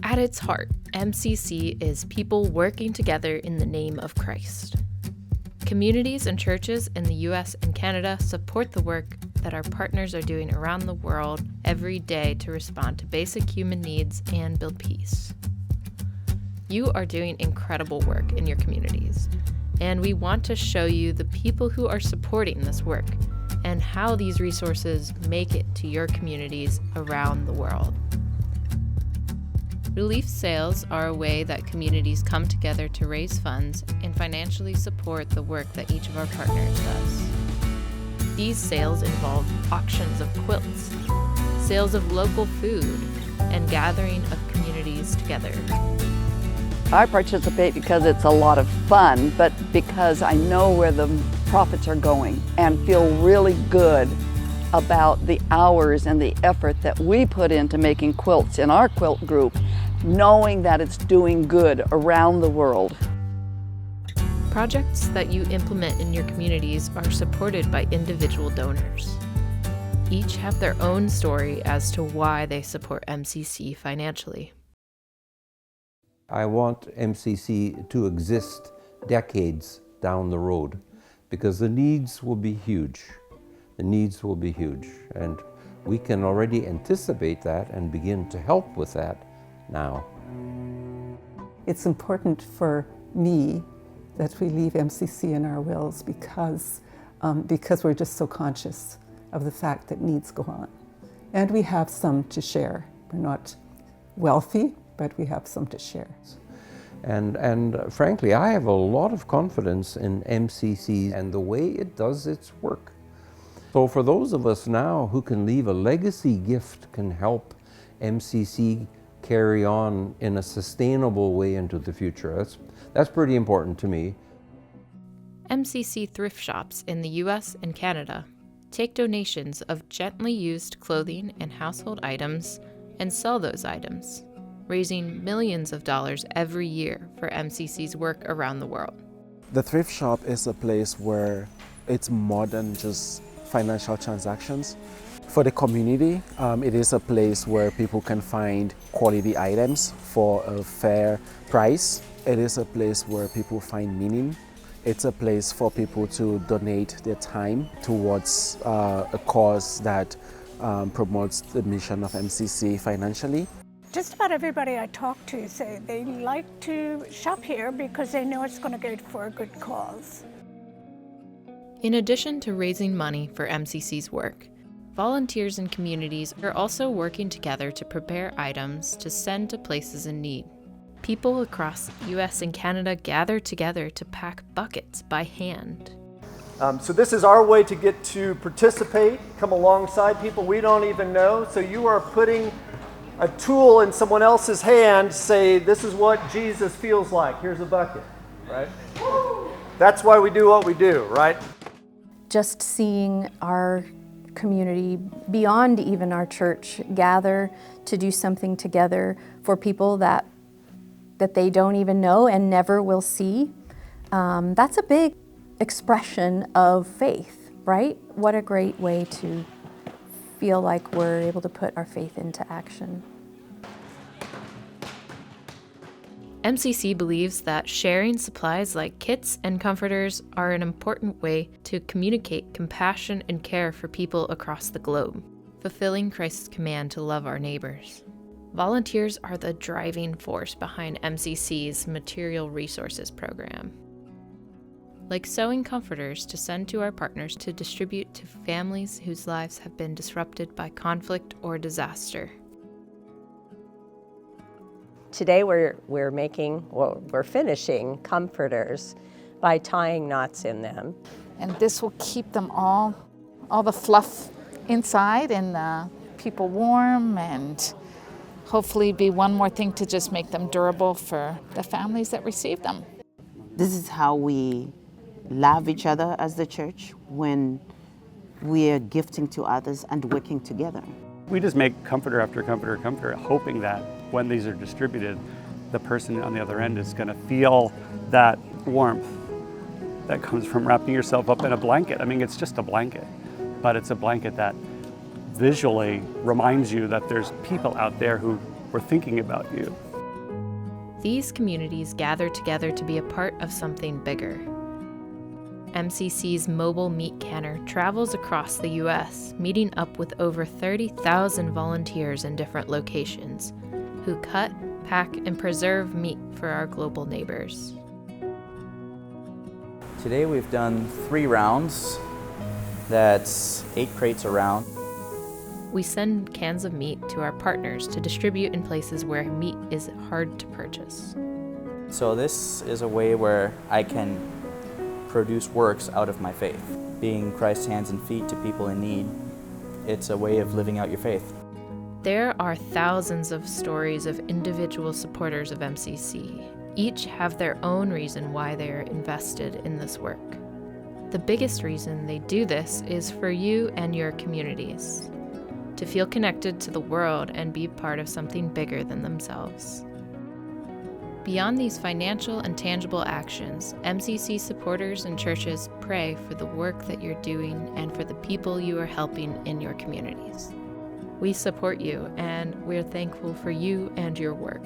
At its heart, MCC is people working together in the name of Christ. Communities and churches in the US and Canada support the work that our partners are doing around the world every day to respond to basic human needs and build peace. You are doing incredible work in your communities, and we want to show you the people who are supporting this work and how these resources make it to your communities around the world. Relief sales are a way that communities come together to raise funds and financially support the work that each of our partners does. These sales involve auctions of quilts, sales of local food, and gathering of communities together. I participate because it's a lot of fun, but because I know where the profits are going and feel really good about the hours and the effort that we put into making quilts in our quilt group, knowing that it's doing good around the world. Projects that you implement in your communities are supported by individual donors. Each have their own story as to why they support MCC financially. I want MCC to exist decades down the road because the needs will be huge. The needs will be huge, and we can already anticipate that and begin to help with that now. It's important for me that we leave MCC in our wills because we're just so conscious of the fact that needs go on. And we have some to share. We're not wealthy, but we have some to share. And frankly, I have a lot of confidence in MCC and the way it does its work. So for those of us now who can leave a legacy gift can help MCC carry on in a sustainable way into the future. That's pretty important to me. MCC thrift shops in the US and Canada take donations of gently used clothing and household items and sell those items, raising millions of dollars every year for MCC's work around the world. The thrift shop is a place where it's more than just financial transactions. For the community, it is a place where people can find quality items for a fair price. It is a place where people find meaning. It's a place for people to donate their time towards a cause that promotes the mission of MCC financially. Just about everybody I talk to say they like to shop here because they know it's going to go for a good cause. In addition to raising money for MCC's work, volunteers and communities are also working together to prepare items to send to places in need. People across US and Canada gather together to pack buckets by hand. So this is our way to get to participate, come alongside people we don't even know. So you are putting a tool in someone else's hand, say, this is what Jesus feels like. Here's a bucket, right? That's why we do what we do, right? Just seeing our community, beyond even our church, gather to do something together for people that they don't even know and never will see, that's a big expression of faith, right? What a great way to feel like we're able to put our faith into action. MCC believes that sharing supplies like kits and comforters are an important way to communicate compassion and care for people across the globe, fulfilling Christ's command to love our neighbors. Volunteers are the driving force behind MCC's Material Resources program, like sewing comforters to send to our partners to distribute to families whose lives have been disrupted by conflict or disaster. Today we're finishing comforters by tying knots in them. And this will keep them all the fluff inside and people warm, and hopefully be one more thing to just make them durable for the families that receive them. This is how we love each other as the church when we are gifting to others and working together. We just make comforter after comforter, hoping that when these are distributed, the person on the other end is going to feel that warmth that comes from wrapping yourself up in a blanket. I mean, it's just a blanket, but it's a blanket that visually reminds you that there's people out there who We're thinking about you. These communities gather together to be a part of something bigger. MCC's mobile meat canner travels across the U.S., meeting up with over 30,000 volunteers in different locations who cut, pack, and preserve meat for our global neighbors. Today we've done 3 rounds. That's 8 crates around. We send cans of meat to our partners to distribute in places where meat is hard to purchase. So this is a way where I can produce works out of my faith. Being Christ's hands and feet to people in need, it's a way of living out your faith. There are thousands of stories of individual supporters of MCC. Each have their own reason why they are invested in this work. The biggest reason they do this is for you and your communities, to feel connected to the world and be part of something bigger than themselves. Beyond these financial and tangible actions, MCC supporters and churches pray for the work that you're doing and for the people you are helping in your communities. We support you, and we're thankful for you and your work.